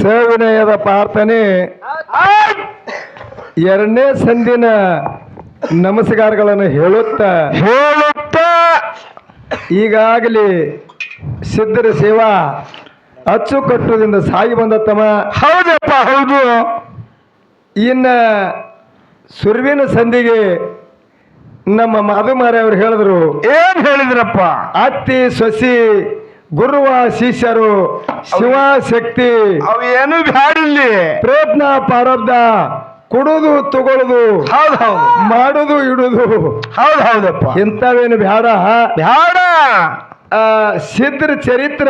ಸವಿನಯದ ಪ್ರಾರ್ಥನೆ ಎರಡನೇ ಸಂದಿನ ನಮಸ್ಕಾರಗಳನ್ನು ಹೇಳುತ್ತಾ ಈಗಾಗಲೇ ಸಿದ್ಧರ ಸೇವಾ ಅಚ್ಚುಕಟ್ಟುದಿಂದ ಸಾಗಿ ಬಂದತ್ತಮ್ಮ. ಹೌದಪ್ಪ, ಹೌದು. ಇನ್ನ ಸುರ್ವಿನ ಸಂಧಿಗೆ ನಮ್ಮ ಮಾಧುಮಾರಿ ಅವರು ಹೇಳಿದ್ರು. ಏನ್ ಹೇಳಿದ್ರಪ್ಪ? ಅತ್ತಿ ಸೊಸಿ ಗುರುವ ಶಿಷ್ಯರು ಶಿವಶಕ್ತಿ ಅವು ಏನು ಬ್ಯಾಡಿಲ್ಲಿ. ಪ್ರಯತ್ನ ಪ್ರಾರಬ್ಧ ಕೊಡುದು ತಗೊಳುದು ಹೌದು ಮಾಡುದು ಇಡುದು ಹೌದಪ್ಪ. ಇಂಥವೇನು ಬ್ಯಾಡ ಬ್ಯಾಡ. ಸಿದ್ಧರ ಚರಿತ್ರ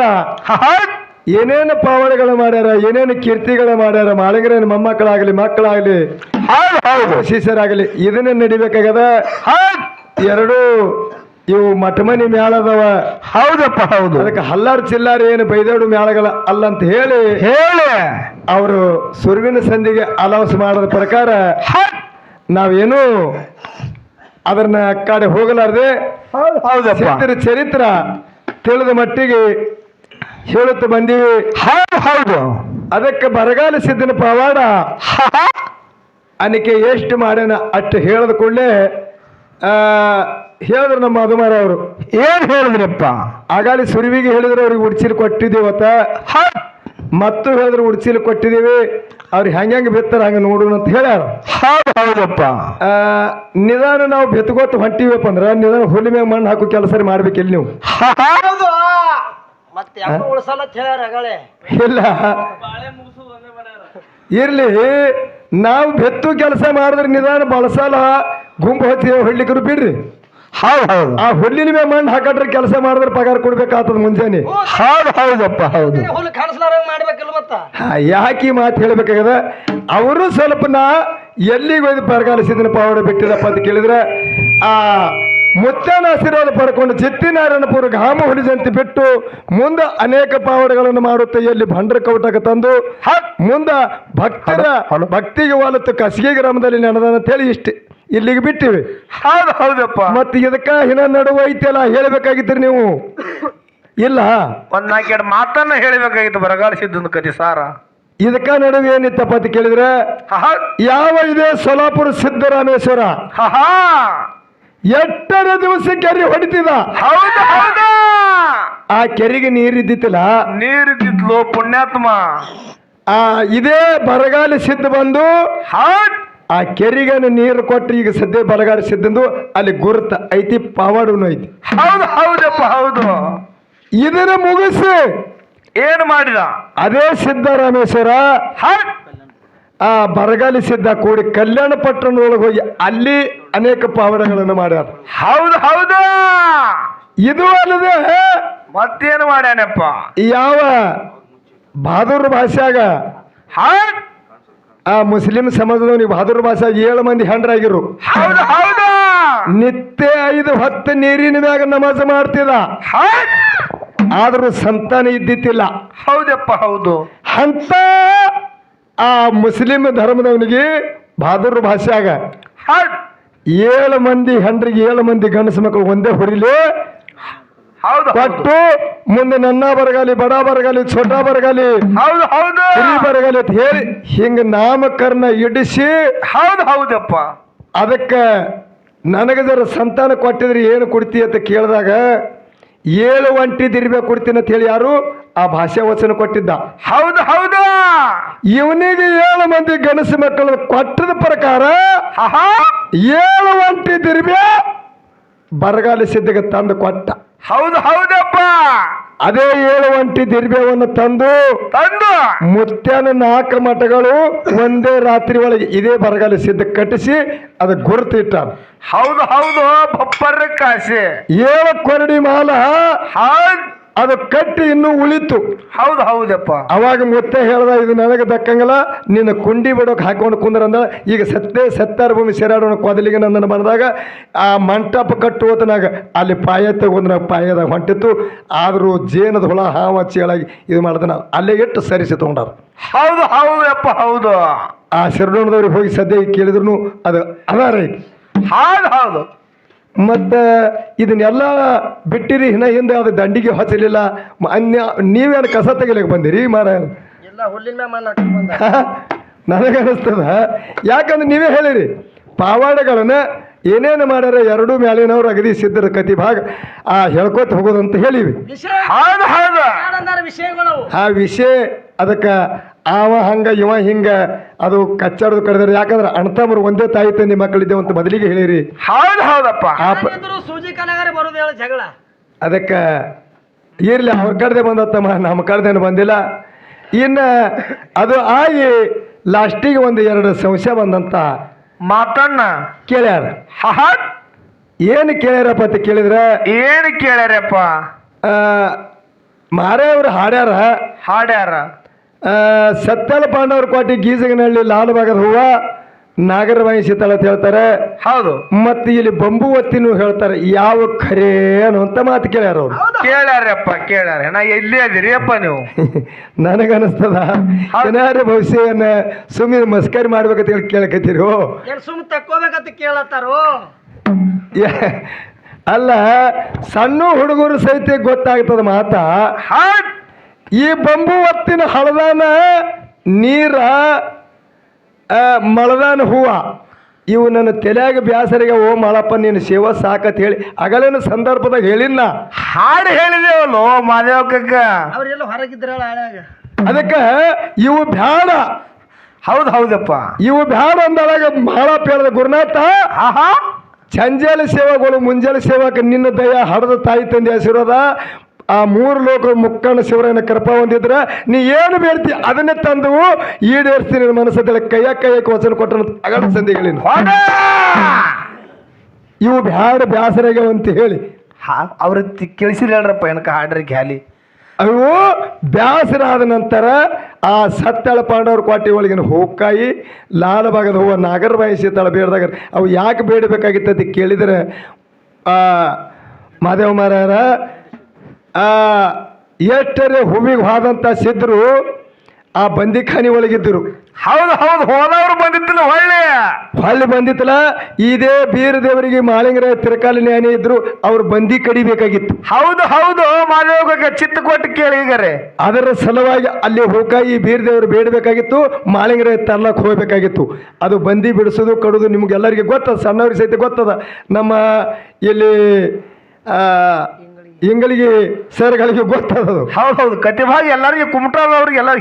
ಏನೇನು ಪಾವನೆಗಳು ಮಾಡ್ಯಾರ, ಏನೇನು ಕೀರ್ತಿಗಳು ಮಾಡ್ಯಾರ, ಮಾಳಿಗರೇನು ಮೊಮ್ಮಕ್ಕಳಾಗಲಿ ಮಕ್ಕಳಾಗಲಿ ಶಿಷ್ಯರಾಗಲಿ ಇದನ್ನೇ ನಡಿಬೇಕಾಗದ. ಎರಡು ಇವು ಮಠಮನಿ ಮ್ಯಾಳದವ. ಹೌದಪ್ಪ, ಹೌದು. ಅದಕ್ಕೆ ಹಲ್ಲಾರು ಚಿಲ್ಲಾರು ಏನು ಬೈದೋಡು ಮ್ಯಾಳಗಳ ಅಲ್ಲಂತ ಹೇಳಿ ಅವರು ಸುರುವಿನ ಸಂಧಿಗೆ ಅಲೌನ್ಸ್ ಮಾಡೋದ ಪ್ರಕಾರ ನಾವೇನು ಅದನ್ನ ಕಡೆ ಹೋಗಲಾರ್ದೆ ಸಿದ್ಧರ ಚರಿತ್ರ ತಿಳಿದ ಮಟ್ಟಿಗೆ ಹೇಳುತ್ತ ಬಂದೀವಿ. ಹೌದು. ಅದಕ್ಕೆ ಬರಗಾಲ ಸಿದ್ಧನ ಪವಾಡ ಅನಿಕೆ ಎಷ್ಟು ಮಾಡ್ಯಾನ ಅಷ್ಟು ಹೇಳದ ಕೂಡಲೇ ಹೇಳಿದ್ರು ನಮ್ಮ ಮಧುಮಾರ ಅವರು. ಏನ್ ಹೇಳಿದ್ರಪ್ಪ? ಆಗಾಲಿ ಸುರುವಿಗೆ ಹೇಳಿದ್ರು ಅವ್ರಿಗೆ ಉಡ್ಚಿಲ್ ಕೊಟ್ಟಿದ್ದೀವತ್ತ, ಮತ್ತು ಹೇಳಿದ್ರು ಉಡ್ಚಿಲ್ ಕೊಟ್ಟಿದ್ದೀವಿ, ಅವ್ರಿಗೆ ಹೆಂಗೆ ಬಿತ್ತಾರ ಹಂಗೆ ನೋಡೋಣ ಅಂತ ಹೇಳ್ಯಾರ. ಹೌದಪ್ಪ. ನಿಧಾನ ನಾವು ಬೆತ್ಕೋತ ಹೊಂಟಿವಪ್ಪ ಅಂದ್ರ ನಿಧಾನ ಹುಲಿ ಮ್ಯಾಗ ಮಣ್ಣು ಹಾಕೋ ಕೆಲಸ ಮಾಡ್ಬೇಕಿಲ್ಲ ನೀವು. ಇಲ್ಲ ಇರ್ಲಿ, ನಾವು ಬೆತ್ತು ಕೆಲಸ ಮಾಡಿದ್ರೆ ನಿಧಾನ ಬಳಸಲ್ಲ ಗುಂಪು ಹತ್ತಿ ಹೊಡ್ಲಿಕ್ಕರು ಬಿಡ್ರಿ. ಆ ಹುಲ್ಲಿನ ಮೇಲೆ ಮಣ್ಣು ಹಾಕಟ್ರೆ ಕೆಲಸ ಮಾಡಿದ್ರೆ ಪಗಾರ ಕೊಡ್ಬೇಕಾಗ್ತದ ಮುಂಜಾನೆ. ಹೌದಪ್ಪ, ಹೌದು. ಯಾಕೆ ಮಾತು ಹೇಳ್ಬೇಕಾಗದ? ಅವರು ಸ್ವಲ್ಪ ಎಲ್ಲಿಗೆ ಹೋಯ್ದು ಬರಗಾಲಿಸಿದನ ಪಾವಡ ಬಿಟ್ಟಿದಪ್ಪ ಅಂತ ಕೇಳಿದ್ರೆ ಆ ಮುತ್ತನ ಆಶೀರ್ವಾದ ಪಡ್ಕೊಂಡು ಚಿತ್ತಿನಾರಾಯಣಪುರ ಗಾಮ ಹುಲಿಜಂತಿ ಬಿಟ್ಟು ಮುಂದೆ ಅನೇಕ ಪಾವಡಗಳನ್ನು ಮಾಡುತ್ತೆ ಎಲ್ಲಿ ಭಂಡ್ರ ಕೌಟಕ ತಂದು ಮುಂದ ಭಕ್ತಿಗೆ ವಾಲತ್ತು ಕಸಿಗೆ ಗ್ರಾಮದಲ್ಲಿ ನಡೆದ ಹೇಳಿ ಇಷ್ಟೇ ಇಲ್ಲಿಗೆ ಬಿಟ್ಟಿವಿ. ಹೌದಪ್ಪ. ಮತ್ತೆ ಇದಕ್ಕ ಹಿನ ನಡುವ ಐತೆಲ್ಲ ಹೇಳ್ಬೇಕಾಗಿದ್ರಿ ನೀವು. ಇಲ್ಲ, ಒಂದ್ ನಾಲ್ಕೆರಡು ಮಾತನ್ನ ಹೇಳ್ಬೇಕಾಗಿತ್ತು ಬರಗಾಲ ಸಿದ್ಧನ ಕತಿ ಸಾರ. ಇದಕ್ಕ ನಡುವೆ ಏನಿತ್ತಪ್ಪ ಅಂತ ಕೇಳಿದ್ರೆ ಯಾವ ಇದೆ ಸೋಲಾಪುರ ಸಿದ್ದರಾಮೇಶ್ವರ ಎಟ್ಟರ ದಿವಸ ಕೆರೆ ಹೊಡಿತಿದ. ಆ ಕೆರೆಗೆ ನೀರಿದ್ದಿತ್ತಿಲ್ಲ, ನೀರಿದ್ದಿದ್ಲು ಪುಣ್ಯಾತ್ಮ. ಇದೇ ಬರಗಾಲ ಸಿದ್ಧ ಬಂದು ಆ ಕೆರೆಗೆ ನೀರು ಕೊಟ್ಟು ಈಗ ಸದ್ಯ ಬರಗಾಲ ಸಿದ್ಧಂದು ಅಲ್ಲಿ ಗುರುತ ಐತಿ, ಪಾವಾಡನು ಐತಿ. ಹೌದಪ್ಪ, ಹೌದು. ಇದನ್ನ ಮುಗಿಸಿ ಏನು ಮಾಡಿದ ಅದೇ ಸಿದ್ದರಾಮೇಶ್ವರ ಆ ಬರಗಾಲಿ ಸಿದ್ಧ ಕೂಡಿ ಕಲ್ಯಾಣ ಪಟ್ಟಣದೊಳಗೆ ಹೋಗಿ ಅಲ್ಲಿ ಅನೇಕ ಪಾವಡಗಳನ್ನು ಮಾಡ್ಯಾರ. ಹೌದು. ಇದು ಅಲ್ಲದೆ ಮತ್ತೇನು ಮಾಡ್ಯಾನಪ್ಪ? ಯಾವ ಬಹದ್ದೂರ್ ಭಾಷೆಯಾಗ ಆ ಮುಸ್ಲಿಂ ಸಮಾಜದವನಿಗೆ ಬಹದ್ದೂರ್ ಭಾಷೆಯಾಗ 7 ಮಂದಿ ಹೆಂಡ್ರಾಗಿರು. ನಿತ್ಯ 5 ಹೊತ್ತು ನೀರಿನ ಮ್ಯಾಗ ನಮಾಜ್ ಮಾಡ್ತಿದ, ಆದ್ರೂ ಸಂತಾನ ಇದ್ದಿತ್ತಿಲ್ಲ. ಹೌದಪ್ಪ, ಹೌದು. ಅಂತ ಆ ಮುಸ್ಲಿಂ ಧರ್ಮದವನಿಗೆ ಬಹದ್ದೂರ್ ಭಾಷೆಯಾಗ 7 ಮಂದಿ ಹೆಂಡ್ರಿಗೆ 7 ಮಂದಿ ಗಂಡಸ ಮಕ್ಕಳು ಒಂದೇ ಹೊರಿಲಿ ಕೊಟ್ಟು ಮುಂದೆ ನನ್ನ ಬರಗಾಲಿ, ಬಡ ಬರಗಾಲಿ, ಛೋಟ ಬರಗಾಲಿ, ಹಿರಿ ಬರಗಾಲಿ ಅಂತ ಹೇಳಿ ಹಿಂಗ ನಾಮಕರಣ ಇಡಿಸಿ. ಹೌದಪ್ಪ. ಅದಕ್ಕೆ ನನಗೆ ಜರ ಸಂತಾನ ಕೊಟ್ಟಿದ್ರೆ ಏನು ಕೊಡ್ತಿ ಅಂತ ಕೇಳಿದಾಗ 7 ಒಂಟಿ ದಿರ್ಬೆ ಕೊಡ್ತೀನಿ ಅಂತ ಹೇಳಿ ಯಾರು ಆ ಭಾಷೆ ವಚನ ಕೊಟ್ಟಿದ್ದ. ಹೌದು. ಇವನಿಗೆ 7 ಮಂದಿ ಗಣಸ ಮಕ್ಕಳು ಕೊಟ್ಟದ ಪ್ರಕಾರ 7 ಒಂಟಿ ದಿರ್ಬೆ ಬರಗಾಲ ಸಿದ್ಧಗೆ ತಂದು ಕೊಟ್ಟ. ಹೌದಪ್ಪ. ಅದೇ 7 ಒಂಟಿ ದಿರ್ಬೆವನ್ನು ತಂದು ಮುತ್ಯನ 4 ಮಠಗಳು ಒಂದೇ ರಾತ್ರಿ ಒಳಗೆ ಇದೇ ಬರಗಾಲ ಸಿದ್ಧ ಕಟ್ಟಿಸಿ ಅದ ಗುರುತಿಟ್ಟಾರ. ಹೌದು. ಬಪ್ಪರ ಕಾಸೆ 7 ಕೊರಡಿ ಮಾಲ ಅದು ಕಟ್ಟಿ ಇನ್ನೂ ಉಳಿತು. ಹೌದಪ್ಪ. ಅವಾಗ ಮುತ್ತೆ ಹೇಳ್ದ, ಇದು ನನಗೆ ದಕ್ಕಂಗಲ್ಲ, ನಿನ್ನ ಕುಂಡಿ ಬಿಡೋಕೆ ಹಾಕೊಂಡು ಕುಂದ್ರಂದ. ಈಗ ಸತ್ತಾರ ಭೂಮಿ ಸೇರಾಡೋಣ ಕೊದಲಿಗೆ ನಂದನ ಬಂದಾಗ ಆ ಮಂಟಪ ಕಟ್ಟುವತನಾಗ ಅಲ್ಲಿ ಪಾಯ ತಗೊಂಡ್ ಪಾಯದಾಗ ಹೊಂಟಿತ್ತು. ಆದರೂ ಜೇನದ ಹುಳ ಹಾವ ಚೇಳಾಗಿ ಇದು ಮಾಡಿದ ನಾವು ಅಲ್ಲೇ ಇಟ್ಟು ಸರಿಸಿ ತಗೊಂಡಾರ. ಹೌದಪ್ಪ, ಹೌದು. ಆ ಶರಣದವ್ರಿಗೆ ಹೋಗಿ ಸದ್ಯ ಕೇಳಿದ್ರು ಅದು ಅದಾರ ಐತಿ. ಹೌದು. ಮತ್ತ ಇದನ್ನೆಲ್ಲ ಬಿಟ್ಟಿರಿ ಇನ್ನ ಹಿಂದೆ ಅದು ದಂಡಿಗೆ ಹಚ್ಚಲಿಲ್ಲ ಅನ್ಯ ನೀವೇನು ಕಸ ತೆಗಿಲಿಕ್ಕೆ ಬಂದಿರಿ ಮಾರ ಎಲ್ಲ ಹುಲ್ಲಿನ ಮ್ಯಾಗ ಮಣ್ಣು ಹಾಕಿ ಬಂದ ನನಗನ್ನಿಸ್ತದ ಯಾಕಂದ್ರೆ ನೀವೇ ಹೇಳಿರಿ ಪಾವಾಡಗಳನ್ನ ಏನೇನು ಮಾಡ್ಯಾರ ಎರಡೂ ಮ್ಯಾಲಿನವ್ರು ಅಗದಿ ಸಿದ್ಧರ ಕತಿ ಭಾಗ ಹೇಳ್ಕೊತ ಹೋಗೋದಂತ ಹೇಳಿವಿ ವಿಷಯ ಹೌದು ಹೌದು ಕಾಡಂದಾರ ವಿಷಯಗಳು ಆ ವಿಷಯ ಅದಕ್ಕೆ ಅವ ಹಂಗ ಇವ ಹಿಂಗ ಅದು ಕಚ್ಚಾಡೋದು ಕಡಿದ್ರೆ ಯಾಕಂದ್ರೆ ಅಣ್ತಮ್ಮರು ಒಂದೇ ತಾಯಿ ತಂದೆ ಮಕ್ಕಳಿದ್ದೇವೆ ಅಂತ ಮೊದಲಿಗೆ ಹೇಳಿರಿ ಹೌದು ಹೌದಪ್ಪ ಇದ್ರು ಸೂಜಿ ಕನಗಾರಿ ಬರೋದು ಹೇಳ ಜಗಳ ಅದಕ್ಕೆ ಇರ್ಲಿ ಅವ್ರ ಕಡೆದೇ ಬಂದತ್ತಮ್ಮ ನಮ್ಮ ಕಡೆದೇನು ಬಂದಿಲ್ಲ ಇನ್ನು ಅದು ಆಗಿ ಲಾಸ್ಟಿಗೆ ಒಂದು ಎರಡು ಸಂಶಯ ಬಂದಂತ ಮಾತನ್ನ ಕೇಳ್ಯಾರ ಹಹಟ್ ಏನು ಕೇಳ್ಯಾರಪ್ಪ ಅಂತ ಕೇಳಿದ್ರೆ ಏನು ಕೇಳ್ಯಾರಪ್ಪ ಮಾರೆಯವರು ಹಾಡ್ಯಾರ ಹಾಡ್ಯಾರ ಸತ್ಯಲ ಪಾಂಡವರ ಕೋಟೆ ಗೀಜಗನಹಳ್ಳಿ ಲಾಲಬಾಗದ ಹೂವ ನಾಗರವಾಯಿ ಶೀತಳ ಅಂತ ಹೇಳ್ತಾರೆ ಹೌದು ಮತ್ತೆ ಇಲ್ಲಿ ಬಂಬುವತ್ತಿನೂ ಹೇಳ್ತಾರೆ ಯಾವ ಖರೆ ಅನ್ನುವಂತ ಮಾತು ಕೇಳ್ಯಾರ ಅವ್ರು ಕೇಳ್ಯಾರಪ್ಪ ಕೇಳ್ಯಾರ ನಾ ಎಲ್ಲಿ ಅದಿರಿ ಅಪ್ಪ ನೀವು ನನಗನ್ನಿಸ್ತದ ಏನಾರ ಭವಿಷ್ಯವನ್ನ ಸುಮ್ಮನೆ ಮಸ್ಕರಿ ಮಾಡ್ಬೇಕಂತ ಹೇಳಿ ಕೇಳಕತ್ತೀರು ಏನ್ ಸುಮ್ ತಕ್ಕೋಬೇಕಂತ ಕೇಳತ್ತಾರೋ ಅಲ್ಲ ಸಣ್ಣ ಹುಡುಗರು ಸಹಿತ ಗೊತ್ತಾಗ್ತದ ಮಾತಾ ಹಟ್ ಈ ಬಂಬುವತ್ತಿನ ಹಳದಾನ ನೀರ ಮಳದಾನ ಹೂವ ಇವು ನನ್ನ ತಲೆಯಾಗ ಬ್ಯಾಸರಿಗೆ ಓ ಮಳಪ್ಪ ನೀನು ಶಿವ ಸಾಕತ್ ಹೇಳಿ ಅಗಲಿನ ಸಂದರ್ಭದಾಗ ಹೇಳಿನ ಹಾಡು ಹೇಳಿದೇವಲ್ಲೋ ಮಾದೇವಕ್ಕ ಅವ್ರೆಲ್ಲ ಹೊರಗಿದ್ರಲ್ಲ ಹಳ್ಯಾಗ ಅದಕ್ಕೆ ಇವು ಬ್ಯಾಡ ಹೌದು ಹೌದಪ್ಪ ಇವು ಬ್ಯಾಡ ಅಂದಾಗ ಮಳಪ್ಪ ಹೇಳಿದ ಗುರುನಾಥ ಆಹಾ ಸಂಜಾಲ ಸೇವಾಗಳು ಮುಂಜಾನೆ ಸೇವಾಕ ನಿನ್ನ ದಯ ಹಡದ ತಾಯಿ ತಂದೆ ಆಶೀರ್ವಾದ ಆ ಮೂರು ಲೋಕ ಮುಕ್ಕಣ್ಣ ಶಿವರನ್ನ ಕೃಪಾ ಹೊಂದಿದ್ರ ನೀ ಏನು ಬೇಡ್ತಿ ಅದನ್ನೇ ತಂದು ಈಡೇರಿಸ್ತೀನಿ ನಿನ್ನ ಮನಸ್ಸದಲ್ಲಿ ಕೈಯಕ್ಕೆ ವಚನ ಕೊಟ್ಟನ ಅಗಲ ಸಂಧಿಗಳಿನ ಇವು ಬ್ಯಾಡ ಬ್ಯಾಸರಾಗ್ಯಾವ ಅಂತ ಹೇಳಿ ಅವ್ರ ಕೇಳಿಸಿಲ್ಲ ಹೇಳ್ರಪ್ಪ ಏನಕ್ಕೆ ಹಾಡ್ರಿ ಖ್ಯಾಲಿ ಅವು ಬ್ಯಾಸರ ಆದ ನಂತರ ಆ ಸತ್ತಳ ಪಾಂಡವರ ಕೋಟೆ ಒಳಗಿನ ಹೂಕಾಯಿ ಲಾಲಬಾಗದ ಹೂವು ನಾಗರಬಾಯಿ ಶೀತಳ ಬೇಡದಾಗ ಅವು ಯಾಕೆ ಬೇಡಬೇಕಾಗಿತ್ತು ಅಂತ ಕೇಳಿದರೆ ಮಾದೇವ ಮಾರಾಯರ ಎಷ್ಟರೇ ಹೂವಿಗೆ ಹೋದಂಥ ಸಿದ್ಧರು ಆ ಬಂದಿಖಾನಿ ಒಳಗಿದ್ದರು ಹೌದು ಹೌದು ಹೋದವ್ರು ಬಂದಿತ್ತಿಲ್ಲ ಹೊಳ್ಳಿ ಬಂದಿತ್ತಲ್ಲ ಇದೇ ಬೀರ ದೇವರಿಗೆ ಮಾಳಿಂಗರ ತಿರಕಾಲಿ ನ್ಯಾನಿ ಇದ್ರು ಅವ್ರು ಬಂದಿ ಕಡಿಬೇಕಾಗಿತ್ತು ಹೌದು ಹೌದು ಮಾದೇವಕ್ಕ ಚಿತ್ತ ಕೊಟ್ಟು ಕೇಳಿ ಈಗರೆ ಅದರ ಸಲುವಾಗಿ ಅಲ್ಲಿ ಹೋಕಾಯಿ ಬೀರ ದೇವರು ಬೇಡಬೇಕಾಗಿತ್ತು ಮಾಳಿಂಗರ ತರ್ಲಕ್ಕೆ ಹೋಗ್ಬೇಕಾಗಿತ್ತು ಅದು ಬಂದಿ ಬಿಡಿಸೋದು ಕಡೋದು ನಿಮ್ಗೆಲ್ಲರಿಗೆ ಗೊತ್ತದ ಸಣ್ಣವ್ರಿಗೆ ಸಹಿತ ಗೊತ್ತದ ನಮ್ಮ ಇಲ್ಲಿ ಇಂಗಳಿಗೆ ಸರ್ಗಳಿಗೆ ಗೊತ್ತದದು ಹೌದು ಹೌದು ಕತಿ ಭಾಗ ಎಲ್ಲರಿಗೆ ಕುಮಟಾದವ್ರಿಗೆ ಎಲ್ಲ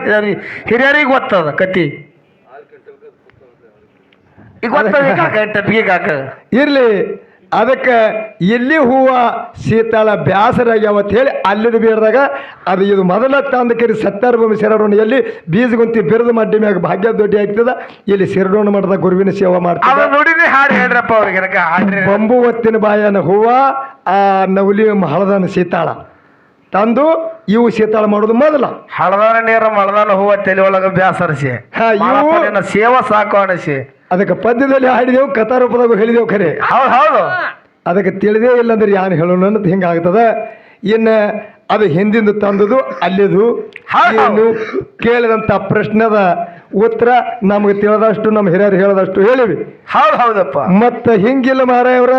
ಹಿರಿಯರಿಗೆ ಗೊತ್ತದ ಕತಿ ಈಗ ಗೊತ್ತದ ಟಪ್ಪಿಗೆ ಕಾಕ ಇರ್ಲಿ ಅದಕ್ಕೆ ಎಲ್ಲಿ ಹೂವ ಶೀತಳ ಬ್ಯಾಸರಾಗ್ಯಾವ ಅಂತ ಹೇಳಿ ಅಲ್ಲಿ ಬೇಡ್ದಾಗ ಅದು ಇದು ಮೊದಲ ತಾಂದಕರಿ ಸತ್ತಾರಭೂಮಿ ಶರಡೋಣ ಎಲ್ಲಿ ಬೀಜಗುಂತಿ ಬಿರುದು ಮಡ್ಡಿ ಮ್ಯಾಗ ಭಾಗ್ಯ ದೊಡ್ಡಿ ಆಗ್ತದ ಇಲ್ಲಿ ಶರಡೋಣ ಮಾಡಿದ ಗುರುವಿನ ಸೇವೆ ಮಾಡ್ತದ ನೋಡಿನಿ ಹಾಡು ಹೇಳ್ರಪ್ಪ ಅವ್ರಿಗೆ ಹಾಡ್ರಿ ಬಂಬುವತ್ತಿನ ಬಾಯನ ಹೂವ ಆ ನವಲಿ ಹಳದನ ಶೀತಾಳ ತಂದು ಇವು ಶೀತಾಳ ಮಾಡೋದು ಮೊದಲ ಹಳದಾನ ನೀರ ಮಳದಾನ ಹೂವ ತಲೆ ಒಳಗ ಬ್ಯಾಸರಿಸಿ ಸೇವಾ ಸಾಕು ಅನಿಸಿ ಅದಕ್ಕೆ ಪದ್ಯದಲ್ಲಿ ಹಾಡಿದೆವು ಕಥಾರೂಪದಾಗ ಹೇಳಿದೆವು ಖರೆ ಹೌದು ಹೌದು ಅದಕ್ಕೆ ತಿಳಿದೇ ಇಲ್ಲ ಅಂದ್ರೆ ಯಾರು ಹೇಳೋಣ ಅಂತ ಹಿಂಗಾಗ್ತದ ಇನ್ನು ಅದು ಹಿಂದಿಂದ ತಂದದು ಅಲ್ಲಿದು ಏನು ಕೇಳಿದಂಥ ಪ್ರಶ್ನೆದ ಉತ್ತರ ನಮಗೆ ತಿಳಿದಷ್ಟು ನಮ್ಮ ಹಿರಿಯರು ಹೇಳದಷ್ಟು ಹೇಳಿವಿ ಹೌದು ಹೌದಪ್ಪ ಮತ್ತು ಹಿಂಗಿಲ್ಲ ಮಾರಾಯವ್ರ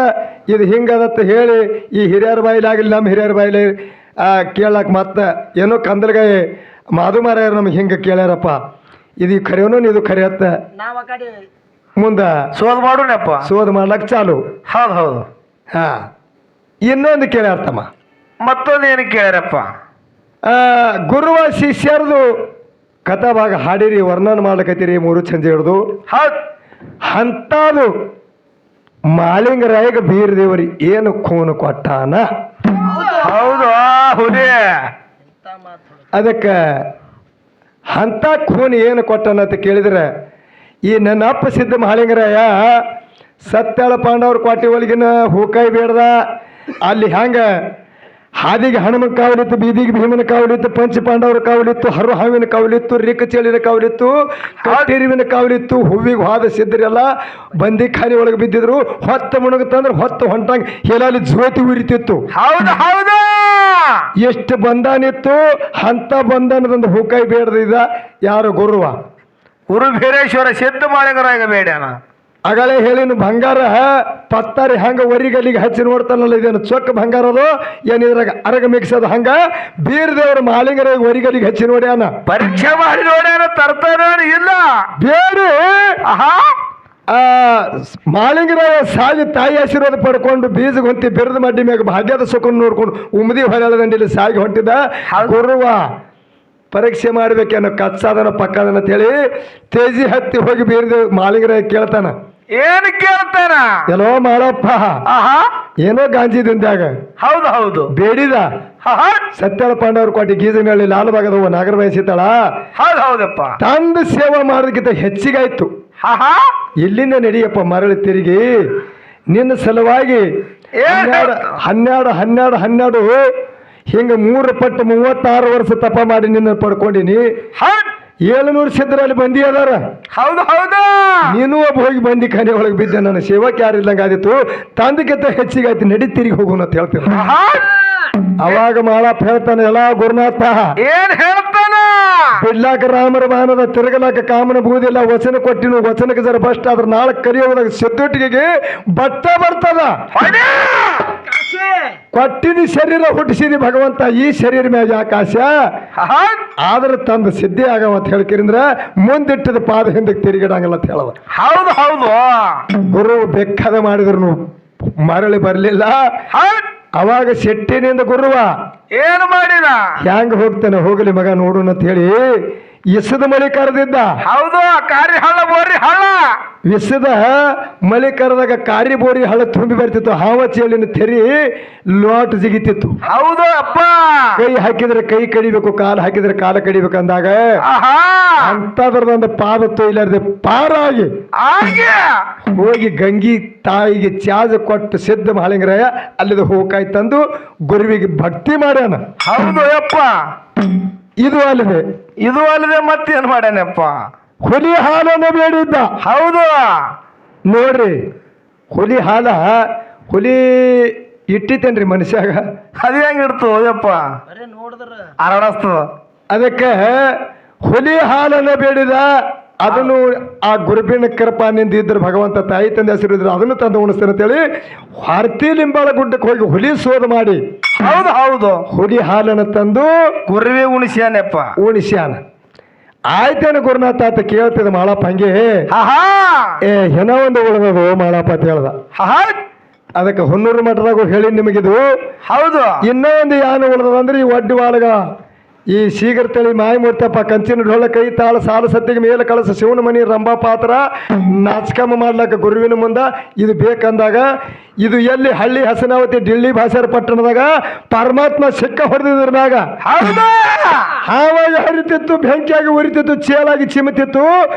ಇದು ಹಿಂಗದತ್ತ ಹೇಳಿ ಈ ಹಿರಿಯರ ಬಾಯಿಲಾಗಲಿ ನಮ್ಮ ಹಿರಿಯರ ಬಾಯಿಲಿ ಕೇಳಕ್ಕೆ ಮತ್ತೆ ಏನೋ ಕಂದಲ್ಗಾಯಿ ಮಾಧು ಮಾರಾಯರು ನಮ್ಗೆ ಹಿಂಗೆ ಕೇಳ್ಯಾರಪ್ಪ ಇದು ಖರೆಯೋನು ಇದು ಖರೆಯತ್ತ ನಾವ್ ಆ ಕಡೆ ಮುಂದೆ ಸೋದ್ ಮಾಡೋಣಪ್ಪ ಶೋಧ ಮಾಡ್ಲಕ್ಕೆ ಚಾಲು ಹೌದು ಹೌದು ಇನ್ನೊಂದು ಕೇಳ್ಯಾರ್ತಮ್ಮ ಮತ್ತೊಂದು ಏನು ಕೇಳ್ಯಾರಪ್ಪ ಗುರುವ ಶಿಷ್ಯರದು ಕಥಾ ಭಾಗ ಹಾಡಿರಿ ವರ್ಣನ ಮಾಡ್ಲಕತ್ತೀರಿ ಮೂರು ಸಂಜೆ ಹಿಡ್ದು ಹೌದು ಅಂಥದ್ದು ಮಾಳಿಂಗರಾಯಗ ಬೀರ ದೇವರಿ ಏನು ಖೂನು ಕೊಟ್ಟಾನ ಹೌದು ಹುಲಿ ಅದಕ್ಕೆ ಅಂಥ ಖೂನ್ ಏನು ಕೊಟ್ಟಾನ ಅಂತ ಕೇಳಿದ್ರೆ ಈ ನನ್ನ ಅಪ್ಪ ಸಿದ್ಧ ಮಾಳಿಂಗರಾಯ ಸತ್ಯಾಳ ಪಾಂಡವ್ರ ಕೋಟೆ ಒಳಗಿನ ಹೂಕಾಯಿ ಬೇಡ್ದ ಅಲ್ಲಿ ಹ್ಯಾಂಗ ಹಾದಿಗೆ ಹನುಮನ ಕಾವಲಿತ್ತು ಬೀದಿಗೆ ಭೀಮನ ಕಾವಲಿತ್ತು ಪಂಚ ಪಾಂಡವರ ಕಾವಲಿತ್ತು ಹರು ಹಾವಿನ ಕಾವಲಿತ್ತು ರಿಕ್ಕ ಚೇಳಿನ ಕಾವಲಿತ್ತು ಕಟ್ಟಿರುವಿನ ಕಾವಲಿತ್ತು ಹೂವಿಗೆ ಹೋದ ಸಿದ್ಧರೆಲ್ಲ ಬಂದಿ ಖಾಲಿ ಒಳಗೆ ಬಿದ್ದಿದ್ರು ಹೊತ್ತ ಮುಣಗುತ್ತಂದ್ರೆ ಹೊತ್ತು ಹೊಂಟಂಗೆ ಹೇಳಲ್ಲಿ ಜ್ಯೋತಿ ಉರಿತಿತ್ತು ಹೌದು ಹೌದು ಎಷ್ಟು ಬಂಧನಿತ್ತು ಅಂತ ಬಂಧನದೊಂದು ಹೂಕಾಯಿ ಬೇಡದಿದ್ದ ಯಾರು ಗುರುವ ಗುರು ಬೀರೇಶ್ವರ ಸಿದ್ಧ ಮಾಳಿಂಗರಾಯ ಬೇಡ್ಯಾನ ಅಗಳೇ ಹೇಳಿನ ಬಂಗಾರ ಪತ್ತಾರಿ ಹಂಗ ಒರಿಗಲ್ಲಿಗೆ ಹಚ್ಚಿ ನೋಡ್ತಾನಲ್ಲ ಇದೇನು ಚೊಕ್ಕ ಬಂಗಾರ ಅದು ಏನ್ ಇದ್ರಾಗ ಅರಗ ಮಿಕ್ಸ್ ಅದು ಹಂಗ ಬೀರ್ ದೇವ್ರ ಮಾಲಿಂಗರ ಒರಿಗಲ್ಲಿಗೆ ಹಚ್ಚಿ ನೋಡ್ಯಾನ. ಪರೀಕ್ಷೆ ಮಾಡಿ ನೋಡ್ಯಾನ ತರ್ತಾನ ಇಲ್ಲ ಬೇರೆ ಆಹಾ ಮಾಲಿಂಗರ ಸಾಗಿ ತಾಯಿ ಆಶೀರ್ವಾದ ಪಡ್ಕೊಂಡು ಬೀಜ ಹೊಂತಿ ಬೆರೆದ ಮಡ್ಡಿ ಮ್ಯಾಗ ಭಾಗ್ಯದ ಸುಖ ನೋಡ್ಕೊಂಡು ಉಮದಿ ಹೊಲ ದಂಡಿಲಿ ಸಾಗಿ ಹೊಂಟಿದ ಗುರುವ ಪರೀಕ್ಷೆ ಮಾಡ್ಬೇಕೇನೋ ಕಚ್ಚಾದನ ಪಕ್ಕದನ ಅಂತೇಳಿ ತೇಜಿ ಹತ್ತಿ ಹೋಗಿ ಬೀರ್ದ ಮಾಲಿಂಗರ ಕೇಳ್ತಾನ. ಏನ್ ಕೇಳ್ತಾನ? ಎಲ್ಲೋ ಮಾಡಪ್ಪ ಆಹಾ ಏನೋ ಗಾಂಜಿ ದಿಂದಾಗ ಹೌದು ಹೌದು ಬೇಡಿದ ಆಹಾ ಸತ್ಯಾಳ ಪಾಂಡವ್ರ ಕೋಟಿ ಗೀಜನಹಳ್ಳಿ ಲಾಲ್ಬಾಗದ ನಾಗರ ವಹಿಸಿತಾಳ ಹೌದು ಹೌದಪ್ಪ ತಂದು ಸೇವಾ ಮಾಡೋದಕ್ಕಿಂತ ಹೆಚ್ಚಿಗಾಯ್ತು. ಆಹಾ ಇಲ್ಲಿಂದ ನಡಿಯಪ್ಪ ಮರಳಿ ತಿರುಗಿ ನಿನ್ನ ಸಲುವಾಗಿ ಹನ್ನೆರಡು ಹಿಂಗ 3 ಪಟ್ಟು 36 ವರ್ಷ ತಪ ಮಾಡಿ ನಿನ್ನ ಪಡ್ಕೊಂಡಿನಿ. 700 ಸಿದ್ಧರಲ್ಲಿ ಬಂದಿ ಅದಾರ. ಹೌದು ಹೌದು ನೀನು ಒಬ್ಬ ಹೋಗಿ ಬಂದಿ ಖಾನೆ ಒಳಗೆ ಬಿದ್ದೆ. ನನ್ನ ಸೇವಕ್ಕೆ ಯಾರಿಲ್ಲಂಗ ಆದಿತ್ತು. ತಂದಕ್ಕಿಂತ ಹೆಚ್ಚಿಗಾಯ್ತು, ನಡಿ ತಿರುಗಿ ಹೋಗೋಣ ಅಂತ ಹೇಳ್ತೀನಿ. ಆಹಾ ಅವಾಗ ಮಾಳಪ್ಪ ಹೇಳ್ತಾನೆ, ಎಲ್ಲ ಗುರುನಾಥ ಏನ್ ಹೇಳ್ತಾನ? ಬಿಡ್ಲಾಕ ರಾಮರ ಬಾನದ ತಿರುಗಲಾಕ ಕಾಮನ ಬೂದಿಲ್ಲ. ವಚನ ಕೊಟ್ಟಿನು ವಚನಕ್ಕೆ ಜರ ಬಸ್ಟ್ ಆದ್ರ ನಾಳೆ ಕರಿಯೋದಾಗ ಸಿದ್ದೊಟ್ಟಿಗೆ ಬಟ್ಟ ಬರ್ತದ. ಕೊಟ್ಟಿದಿ ಶರೀರ ಹುಟ್ಟಿಸಿದಿ ಭಗವಂತ, ಈ ಶರೀರ ಮ್ಯಾಗ ಆಕಾಶ ಆಹಾ ಆದ್ರೆ ತಂದು ಸಿದ್ಧಿ ಆಗವ ಅಂತ ಹೇಳ್ಕಿರಂದ್ರ ಮುಂದಿಟ್ಟದ ಪಾದ ಹಿಂದಕ್ಕೆ ತಿರುಗಿಡಂಗಲ್ಲ ಅಂತ ಹೇಳವ. ಹೌದು ಹೌದು ಗುರು ಬೆಕ್ಕದ ಮಾಡಿದ್ರು ಮರಳಿ ಬರ್ಲಿಲ್ಲ. ಅವಾಗ ಶೆಟ್ಟಿನಿಂದ ಗುರುವ ಏನು ಮಾಡಿದ? ಹ್ಯಾಂಗ ಹೋಗ್ತಾನೆ ಹೋಗಲಿ ಮಗ ನೋಡೋಣ ಅಂತ ಹೇಳಿ ಇಸದ ಮಳಿ ಕರೆದಿದ್ದ. ಹೌದು ಕಾರಿ ಹಳ್ಳ ಬೋರಿ ಹಳ್ಳ ವಿಸದ ಮಳಿ ಕರೆದಾಗ ಕಾರಿ ಬೋರಿ ಹಳ್ಳ ತುಂಬಿ ಬರ್ತಿತ್ತು. ಹಾವ ಚೇಳಿನ ತೆರಿ ಲೋಟ್ ಜಿಗಿತಿತ್ತು. ಹೌದು ಅಪ್ಪ ಕೈ ಹಾಕಿದ್ರೆ ಕೈ ಕಡಿಬೇಕು, ಕಾಲು ಹಾಕಿದ್ರೆ ಕಾಲ ಕಡಿಬೇಕು ಅಂದಾಗ ಆಹಾ ಅಂತದ್ರದೊಂದು ಪಾದ ತೊಯ್ಲಾರ್ದೆ ಪಾರಾಗಿ ಹಾಗೆ ಹೋಗಿ ಗಂಗಿ ತಾಯಿಗೆ ಚಾಜ ಕೊಟ್ಟು ಸಿದ್ಧ ಮಾಳಿಂಗರಾಯ ಅಲ್ಲಿದ ಹೂಕಾಯಿ ತಂದು ಗುರುವಿಗೆ ಭಕ್ತಿ ಮಾಡ್ಯಾನ. ಹೌದು ಅಪ್ಪ ಇದು ಅಲ್ಲದೆ ಇದು ಅಲ್ಲದೆ ಮತ್ತೇನ್ ಮಾಡ್ಯಾನಪ್ಪ? ಹುಲಿ ಹಾಲನ್ನು ಬೇಡಿದ್ದ. ಹೌದು ನೋಡ್ರಿ ಹುಲಿ ಹುಲಿ ಇಟ್ಟಿತೇನ್ರಿ ಮನುಷ್ಯಾಗ. ಅದ ಹೆಂಗ್ ಇಡ್ತು ಯಪ್ಪ? ಬರೇ ನೋಡಿದ್ರ ಅರಡಸ್ತದ. ಅದಕ್ಕೆ ಹುಲಿ ಹಾಲನ್ನು ಬೇಡಿದ. ಅದನ್ನು ಆ ಗುರುಬಿನ ಕೃಪಾನಿಂದ ಇದ್ರೆ ಭಗವಂತ ತಾಯಿ ತಂದೆ ಹೆಸರು ಇದ್ರೆ ಅದನ್ನು ತಂದು ಉಣಿಸ್ತಾನೆ ಅಂತೇಳಿ ಹಾರ್ತಿ ಲಿಂಬಾಳ ಗುಡ್ಡಕ್ಕೆ ಹೋಗಿ ಹುಲಿ ಶೋಧ ಮಾಡಿ ಹೌದು ಹೌದು ಹುಲಿ ಹಾಲನ್ನು ತಂದು ಕುರ್ವಿ ಉಣಿಸ್ಯಾನಪ್ಪ. ಉಣಿಸ್ಯಾನ. ಆಯ್ತೇನ ಗುರುನಾಥ ಅಂತ ಕೇಳ್ತಿದ ಮಾಳಪ್ಪ ಹಂಗೆ. ಆಹಾ ಏನೋ ಒಂದು ಉಳಿದದು ಮಾಳಪ್ಪ ಅಂತ ಹೇಳ್ದ. ಆಹಾ ಅದಕ್ಕೆ ಹೊನ್ನೂರು ಮಠದಾಗ ಹೇಳಿ ನಿಮಗಿದು. ಹೌದು ಇನ್ನೂ ಒಂದು ಯಾನು ಉಳಿದದ ಅಂದ್ರೆ ಈ ಒಡ್ಡಿ ವಾಳಗ ಈ ಶೀಘ್ರ ತಳಿ ಮಾಯಮೂರ್ತಪ್ಪ ಕಂಚಿನ ಢೋಳ ಕೈ ತಾಳ ಸಾಲ ಸತ್ತಿಗೆ ಮೇಲೆ ಕಳಸ ಶಿವನ ಮನಿ ರಂಭಾ ಪಾತ್ರ ನಾಚಕಮ್ಮ ಮಾಡ್ಲಕ್ಕ ಗುರುವಿನ ಮುಂದ ಇದು ಬೇಕಂದಾಗ ಇದು ಎಲ್ಲಿ ಹಳ್ಳಿ ಹಸನಾವತಿ ಡಿಳ್ಳಿ ಭಾಷಾರ ಪಟ್ಟಣದಾಗ ಪರಮಾತ್ಮ ಸಿಕ್ಕ ಹೊಡೆದಿದ್ರ ಮ್ಯಾಗ ಹಾವಾಗಿ ಹರಿತಿತ್ತು, ಬೆಂಕಿಯಾಗಿ ಉರಿತಿತ್ತು, ಚೇಲಾಗಿ ಚಿಮತಿತ್ತು.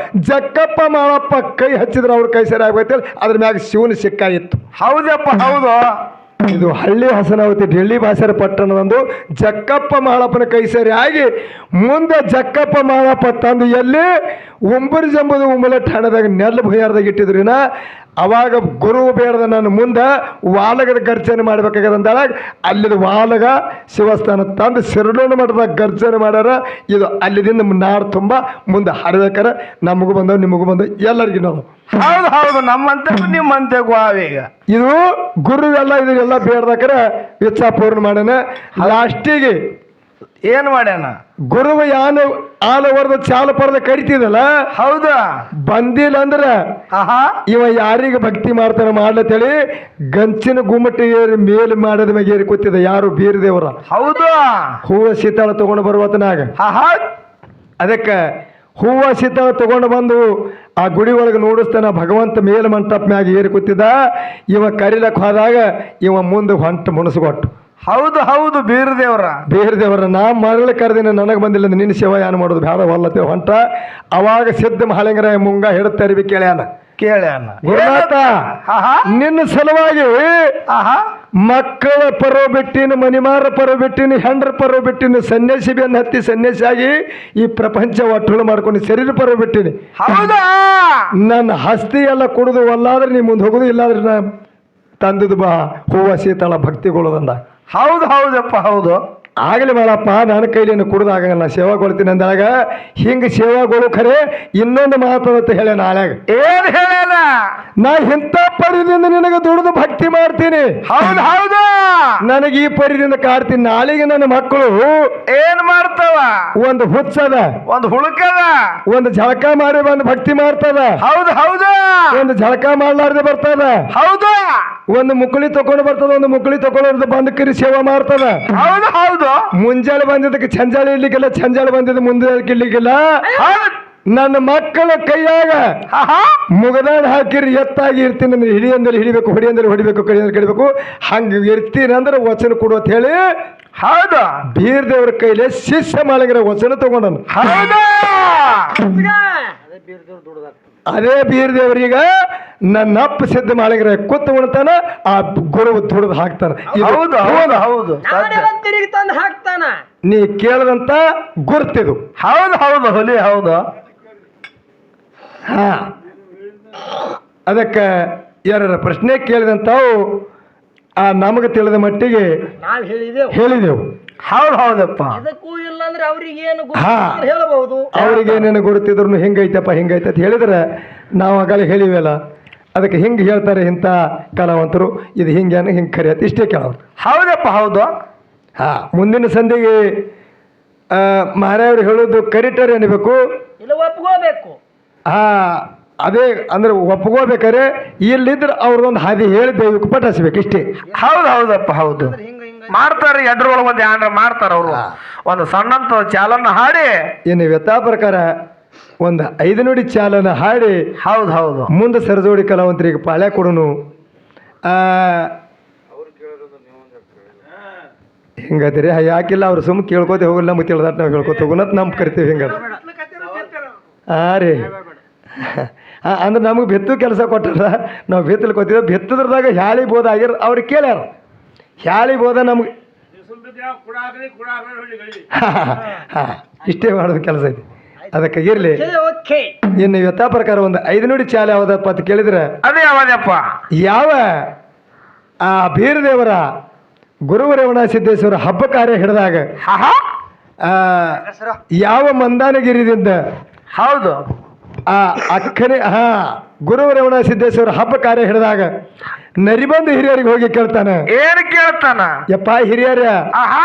ಜಕ್ಕಪ್ಪ ಮಾಳಪ್ಪ ಕೈ ಹಚ್ಚಿದ್ರೆ ಅವ್ರ ಕೈ ಸರಿ ಆಗ್ಬೇಕಂತೇಳಿ ಅದ್ರ ಮ್ಯಾಗ ಶಿವನ ಸಿಕ್ಕ ಇತ್ತು. ಹೌದಪ್ಪ ಹೌದು ಇದು ಹಳ್ಳಿ ಹಸನಾವತಿ ಡಿಳ್ಳಿ ಭಾಷಾರ ಪಟ್ಟಣದೊಂದು ಜಕ್ಕಪ್ಪ ಮಾಳಪ್ಪನ ಕೈ ಸರಿ ಆಗಿ ಮುಂದೆ ಜಕ್ಕಪ್ಪ ಮಾಳಪ್ಪ ತಂದು ಎಲ್ಲಿ ಉಂಬರಿ ಜಂಬುದು ಉಂಬಲಟ್ಟ ಹಣದಾಗ ನೆಲ್ಲು ಭುಯಾರದಾಗ ಇಟ್ಟಿದ್ರಿನ ಅವಾಗ ಗುರು ಬೇಡದ ನಾನು ಮುಂದೆ ವಾಲಗದ ಗರ್ಜನೆ ಮಾಡ್ಬೇಕಾಗದ ಅಂದಾಗ ಅಲ್ಲಿದ ವಾಲಗ ಶಿವಸ್ಥಾನ ತಂದು ಸಿರಡೋಣ ಮಠದಾಗ ಗರ್ಜನೆ ಮಾಡ್ಯಾರ. ಇದು ಅಲ್ಲಿದಿಂದ ನಾಡು ತುಂಬ ಮುಂದೆ ಹರಿಬೇಕಾರ ನಮಗೂ ಬಂದವು ನಿಮಗೂ ಬಂದವು ಎಲ್ಲರಿಗೂ ನಾವು. ಹೌದು ಹೌದು ನಮ್ಮಂತೆಗೂ ನಿಮ್ಮಂತೆಗೂ ಅವೀಗ ಇದು ಗುರುವೆಲ್ಲ ಇದನ್ನೆಲ್ಲ ಬೇಡ್ದಾಕರ ಇಚ್ಛಾ ಪೂರ್ಣ ಮಾಡ್ಯಾನ. ಲಾಸ್ಟಿಗೆ ಏನ್ ಮಾಡ್ಯಾನ ಗುರುವ ಯಾನು ಆಲವರ್ದ ಚಾಲ ಪರ್ದ ಕರಿತಿದಲ್ಲ ಹೌದಾ ಬಂದಿಲ್ಲ ಅಂದ್ರ ಆಹಾ ಇವ ಯಾರಿಗೆ ಭಕ್ತಿ ಮಾಡ್ತಾನ ಮಾಡ್ಲತ್ತೇಳಿ ಗಂಚಿನ ಗುಮ್ಮಟಿ ಏರಿ ಮೇಲ್ ಮಾಡದ ಮ್ಯಾಗ ಏರಿ ಕೂತಿದ. ಯಾರು ಬೀರದೇವರ ಹೌದು ಹೂವ ಶೀತಾಳ ತಗೊಂಡು ಬರುವತನಾಗ ಆಹಾ ಅದಕ್ಕೆ ಹೂವ ಶೀತಾಳ ತಗೊಂಡು ಬಂದು ಆ ಗುಡಿ ಒಳಗೆ ನೋಡಿಸ್ತಾನ. ಭಗವಂತ ಮೇಲ್ ಮಂಟಪ ಮ್ಯಾಗ ಏರಿ ಕೂತಿದ್ದ. ಇವ ಕರಿಲಕ್ ಹೋದಾಗ ಇವ ಮುಂದೆ ಹೊಂಟ ಮುಣಸ್ಕೊಟ್ಟು. ಹೌದು ಹೌದು ಬೀರದೇವರ ನಾ ಮರಳಿ ಕರೆದಿನ ನನಗೆ ಬಂದಿಲ್ಲ ನಿನ್ನ ಸೇವಾ ಏನು ಮಾಡೋದು ಬೇಡ ಹೊಲ್ಲತ್ತೇವೆ ಹೊಂಟ. ಅವಾಗ ಸಿದ್ಧ ಮಹಾಲಿಂಗರಾಯ ಮುಂಗ ಹಿಡಿತರಿವಿ ಕೇಳ್ಯಾನ. ಗುರುನಾಥ ನಿನ್ನ ಸಲುವಾಗಿ ಮಕ್ಕಳ ಪರ್ವ ಬಿಟ್ಟಿನ, ಮನಿಮಾರ ಪರ್ವ ಬಿಟ್ಟಿನ, ಹೆಂಡ್ರ ಪರ್ವ ಬಿಟ್ಟಿನ, ಸನ್ಯಾಸಿ ಬೆನ್ನು ಹತ್ತಿ ಸನ್ಯಾಸಿಯಾಗಿ ಈ ಪ್ರಪಂಚ ಒಟ್ಟುಳು ಮಾಡ್ಕೊಂಡು ಶರೀರ ಪರ್ವ ಬಿಟ್ಟಿನಿ. ಹೌದಾ ನನ್ನ ಹಸ್ತಿ ಎಲ್ಲ ಕುಡಿದು ಒಲ್ಲಾದ್ರೆ ನೀ ಮುಂದೆ ಹೋಗುದು, ಇಲ್ಲಾದ್ರೆ ನಾ ತಂದದು ಬಾ ಹೂವ ಶೀತಳ ಭಕ್ತಿಗೊಳ್ಳೋದಂದ. ಹೌದು ಹೌದಪ್ಪ ಹೌದು ಆಗಲಿ ಮಾಡಪ್ಪ ನನ್ನ ಕೈಲಿ ಕುಡ್ದಾಗಲ್ಲ ನಾ ಸೇವಾಗೊಳ್ತೀನಿ ಅಂದಾಗ ಹಿಂಗೆ ಸೇವಾಗಳು ಖರೆ ಇನ್ನೊಂದು ಮಾತಾಡತ್ತ ಹೇಳ ನಾಳೆಗ ಏನ್ ಹೇಳ್ಯಾನ? ನಾ ಇಂಥ ಪರಿದಿಂದ ನಿನಗೆ ದುಡಿದು ಭಕ್ತಿ ಮಾಡ್ತೀನಿ. ಹೌದು ಹೌದು, ನನಗೆ ಈ ಪರಿದಿಂದ ಕಾಡ್ತೀನಿ. ನಾಳೆಗೆ ನನ್ನ ಮಕ್ಕಳು ಏನ್ ಮಾಡ್ತಾವ? ಒಂದು ಹುಚ್ಚದ, ಒಂದು ಹುಳುಕದ, ಒಂದು ಜಳಕ ಮಾಡಿ ಬಂದು ಭಕ್ತಿ ಮಾಡ್ತದ, ಹೌದು ಹೌದು ಒಂದು ಜಳಕ ಮಾಡ್ಲಾರ್ದೆ ಬರ್ತದ, ಹೌದು ಒಂದು ಮುಕ್ಕಳಿ ತಕೊಂಡು ಬರ್ತದ, ಒಂದು ಮುಕ್ಕಳಿ ತಕೊಳ್ಳೋದು ಬಂದು ಕರಿ ಸೇವಾ ಮಾಡ್ತದ. ಹೌದು ಹೌದು ಮುಂಜಾನೆ ಬಂದಿದ್ದಕ್ಕೆ ಚಂಜಾಳಿ ಇರ್ಲಿಕ್ಕಿಲ್ಲ, ಚಂಜಾಳಿ ಬಂದಿದ್ದು ಮುಂದೆ ಇರ್ಲಿಕ್ಕಿಲ್ಲ. ಹೌದು. ನನ್ನ ಮಕ್ಕಳ ಕೈಯಾಗ ಆಹಾ. ಮುಗದಾಡ್ ಹಾಕಿರಿ ಎತ್ತಾಗಿ ಇರ್ತೀನಿ ಅಂದ್ರೆ ಹಿಡಿಯಂದಲ್ಲಿ ಹಿಡಿಬೇಕು, ಹೊಡಿಯಂದಲ್ಲಿ ಹೊಡಿಬೇಕು, ಕಡಿಯಂದಲ್ಲಿ ಕಡಿಬೇಕು, ಹಂಗೆ ಇರ್ತೀನಿ ಅಂದ್ರೆ ವಚನ ಕೊಡು ಅಂತ ಹೇಳಿ ಹೌದು ಬೀರ್ ದೇವ್ರ ಕೈಲಿ ಶಿಷ್ಯ ಮಾಳಿಗರ ವಚನ ತಗೊಂಡನು. ಹೌದು ಅದೇ ಬೀರ್ ದೇವ್ರೀಗ ನನ್ನ ಅಪ್ಪ ಸಿದ್ಧ ಮಾಳಿಗರ ಕೂತ್ ಉಣ್ತಾನ, ಆ ಗುರು ದುಡ್ದು ಹಾಕ್ತಾನ. ಇದು ಹೌದು ಹೌದು ಹೌದು ಸತ್ಯ. ತಿರುಗಿ ತಂದು ಹಾಕ್ತಾನ. ನೀ ಕೇಳದಂತ ಗುರ್ತಿದು. ಹೌದು ಹೌದು ಹುಲಿ ಹೌದು. ಹಾ, ಅದಕ್ಕೆ ಯಾರ ಪ್ರಶ್ನೆ ಕೇಳಿದಂತಾವು ಆ ನಮಗೆ ತಿಳಿದ ಮಟ್ಟಿಗೆ ನಾವ್ ಹೇಳಿದೆವು. ಹೇಳಿದೆವು. ಹೌದು ಹೌದಪ್ಪ. ಇದಕ್ಕೂ ಇಲ್ಲ ಅಂದ್ರೆ ಅವ್ರಿಗೆ ಏನು ಹಾ. ಹೇಳಬಹುದು. ಅವ್ರಿಗೆ ಏನೇನು ಗುರುತಿದ್ರು ಹಿಂಗೈತಪ್ಪ ಹಿಂಗೈತೆ ಅಂತ ಹೇಳಿದ್ರೆ ನಾವು ಆಗಲೇ ಹೇಳಿವಲ್ಲ, ಅದಕ್ಕೆ ಹಿಂಗೆ ಹೇಳ್ತಾರೆ ಇಂಥ ಕಲಾವಂತರು, ಇದು ಹಿಂಗೇನು ಹಿಂಗೆ ಕರೆಯತ್ತೆ ಇಷ್ಟೇ ಕೇಳೋರು. ಹೌದಪ್ಪ ಹೌದು. ಹಾ, ಮುಂದಿನ ಸಂಧಿಗೆ ಮಹಾರಾಯರು ಹೇಳೋದು ಕರಿಟರ್ ಏನ್ಬೇಕು, ಇಲ್ಲ ಒಪ್ಕೋಬೇಕು. ಹಾ ಅದೇ ಅಂದ್ರೆ ಒಪ್ಕೋಬೇಕಾರೆ ಇಲ್ಲಿದ್ರೆ ಅವ್ರದೊಂದು ಹಾದಿ ಹೇಳಿ ದೈವಕ್ಕೆ ಪಟಾಯಿಸ್ಬೇಕು ಇಷ್ಟೇ. ಹೌದು ಹೌದಪ್ಪ ಹೌದು. ಹಿಂಗ ಹಿಂಗ ಮಾಡ್ತಾರೆ, ಎಡ್ರೊಳಗೆ ಒಂದು ಆಂಡ್ರ ಮಾಡ್ತಾರೆ ಅವರು. ಒಂದು ಸಣ್ಣಂತ ಚಾಲನ್ನ ಹಾಡಿ ಇನ್ನು ವ್ಯಥಾ ಪ್ರಕಾರ ಒಂದು 5 ನುಡಿ ಚಾಲನ ಹಾಡಿ ಹೌದು ಹೌದು ಮುಂದೆ ಸರಜೋಡಿ ಕಲಾವಂತರಿಗೆ ಪಾಳ್ಯ ಕೊಡೋನು. ಹಿಂಗತ್ರಿ ಯಾಕಿಲ್ಲ ಅವ್ರು ಸುಮ್ಮನೆ ಕೇಳ್ಕೋತೆ ಹೋಗಲ್ಲ, ನಮ್ಗೆ ತಿಳಿದಾಟ ನಾವು ಹೇಳ್ಕೊತ ಹೋಗೋಣತ್ ನಮ್ಗೆ ಕರಿತೀವಿ ಹಿಂಗ. ಹಾಂ ರೀ, ಅಂದ್ರೆ ನಮಗೆ ಬೆತ್ತು ಕೆಲಸ ಕೊಟ್ಟಾರ, ನಾವು ಬೆತ್ತಲು ಕೊತ್ತಿದ್ದೆ. ಬೆತ್ತದ್ರದಾಗ ಹ್ಯಾಳಿ ಬೋಧ ಆಗಿರ ಅವ್ರಿಗೆ ಕೇಳ್ಯಾರ, ಹ್ಯಾಳಿ ಬೋಧ ನಮ್ಗೆ ಹಾಂ ಇಷ್ಟೇ ಮಾಡೋದು ಕೆಲಸ ಐತಿ. ಅದಕ್ಕೆ ಇರಲಿ. ಓಕೆ. ಇನ್ನು ಯಥಾ ಪ್ರಕಾರ ಒಂದು 5 ನುಡಿ ಚಾಲೆ ಯಾವುದಪ್ಪ ಅಂತ ಕೇಳಿದ್ರೆ ಅದೇ ಯಾವದಪ್ಪ? ಯಾವ ಆ ಬೀರದೇವರ ಗುರುವರೇವಣ ಸಿದ್ದೇಶ್ವರ ಹಬ್ಬ ಕಾರ್ಯ ಹಿಡಿದಾಗ ಯಾವ ಮಂದಾನಗಿರಿದಿಂದ ಹೌದು ಆ ಅಕ್ಕನೆ ಗುರುವರೇವಣ ಸಿದ್ದೇಶ್ವರ ಹಬ್ಬ ಕಾರ್ಯ ಹಿಡಿದಾಗ ನರಿಬಂದು ಹಿರಿಯರಿಗೆ ಹೋಗಿ ಕೇಳ್ತಾನೆ. ಏನ್ ಕೇಳ್ತಾನ? ಯಪ್ಪ ಹಿರಿಯರ, ಆಹಾ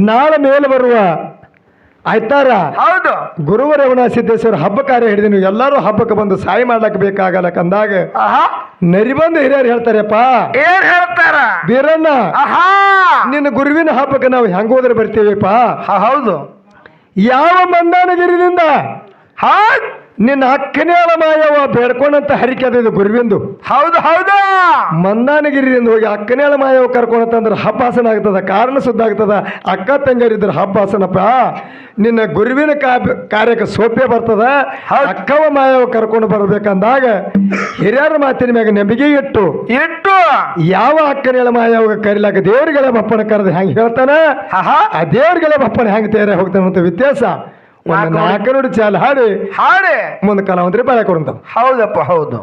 ನಾಳೆ ಮೇಲೆ ಬರುವ ಆಯ್ತಾರ ಹೌದು ಗುರುವರೇವಣ ಸಿದ್ದೇಶ್ವರ ಹಬ್ಬ ಕಾರ್ಯ ಹಿಡಿದು ನೀವು ಎಲ್ಲರೂ ಹಬ್ಬಕ್ಕೆ ಬಂದು ಸಹಾಯ ಮಾಡ್ಲಕ್ ಬೇಕಾಗಲಕ್ ಅಂದಾಗ ಆಹಾ ನರಿಬಂದು ಹಿರಿಯರು ಹೇಳ್ತಾರಪ್ಪ, ಏನ್ ಹೇಳ್ತಾರ? ಬೀರಣ್ಣ ಆಹಾ ನಿನ್ನ ಗುರುವಿನ ಹಬ್ಬಕ್ಕೆ ನಾವು ಹೆಂಗ್ ಹೋದ್ರೆ ಬರ್ತೀವಿಪ್ಪ? ಹೌದು. ಯಾವ ಮಂದಾನಗಿರಿದಿಂದ ಹೌದ್ ನಿನ್ನ ಅಕ್ಕನೇ ಮಾಯವ ಬೇಡ್ಕೊಂಡಂತ ಹರಿಕೆ ಅದು ಇದು ಗುರುವಿಂದು. ಹೌದು ಹೌದು ಮಂದಾನಗಿರಿಯಿಂದ ಹೋಗಿ ಅಕ್ಕನೇಳ ಮಾಯವ ಕರ್ಕೊಂಡಂತಂದ್ರೆ ಹಬ್ಬಾಸನ ಆಗ್ತದ, ಕಾರಣ ಸುದ್ದ ಆಗ್ತದ. ಅಕ್ಕ ತಂಗರಿದ್ರೆ ಹಬ್ಬಾಸನಪ್ಪ, ನಿನ್ನ ಗುರುವಿನ ಕಾರ್ಯಕ್ಕೆ ಸೋಪೆ ಬರ್ತದ. ಅಕ್ಕವ ಮಾಯವ ಕರ್ಕೊಂಡು ಬರ್ಬೇಕಂದಾಗ ಹಿರಿಯರ ಮಾತಿನ ಮ್ಯಾಗ ನಂಬಿಕೆ ಇಟ್ಟು ಯಾವ ಅಕ್ಕನೇಳ ಮಾಯವ ಕರಿಲಾಕ ದೇವ್ರಿಗೆಲ್ಲ ಬಪ್ಪನ ಕರೆದು ಹೆಂಗೆ ಹೇಳ್ತಾನ, ಆ ದೇವ್ರಿಗೆಲ್ಲ ಬಪ್ಪನ ಹೆಂಗೆ ತಯಾರ ಹೋಗ್ತಾನ ಅಂತ ವ್ಯತ್ಯಾಸ. ಒಂದು 4 ನುಡಿ ಚಾಲ ಹಾಡಿ ಹಾಡಿ ಮುಂದೆ ಕಲಾವಂತರಿ ಬಾಳೆ ಕೊಡುವಂತ. ಹೌದಪ್ಪ ಹೌದು.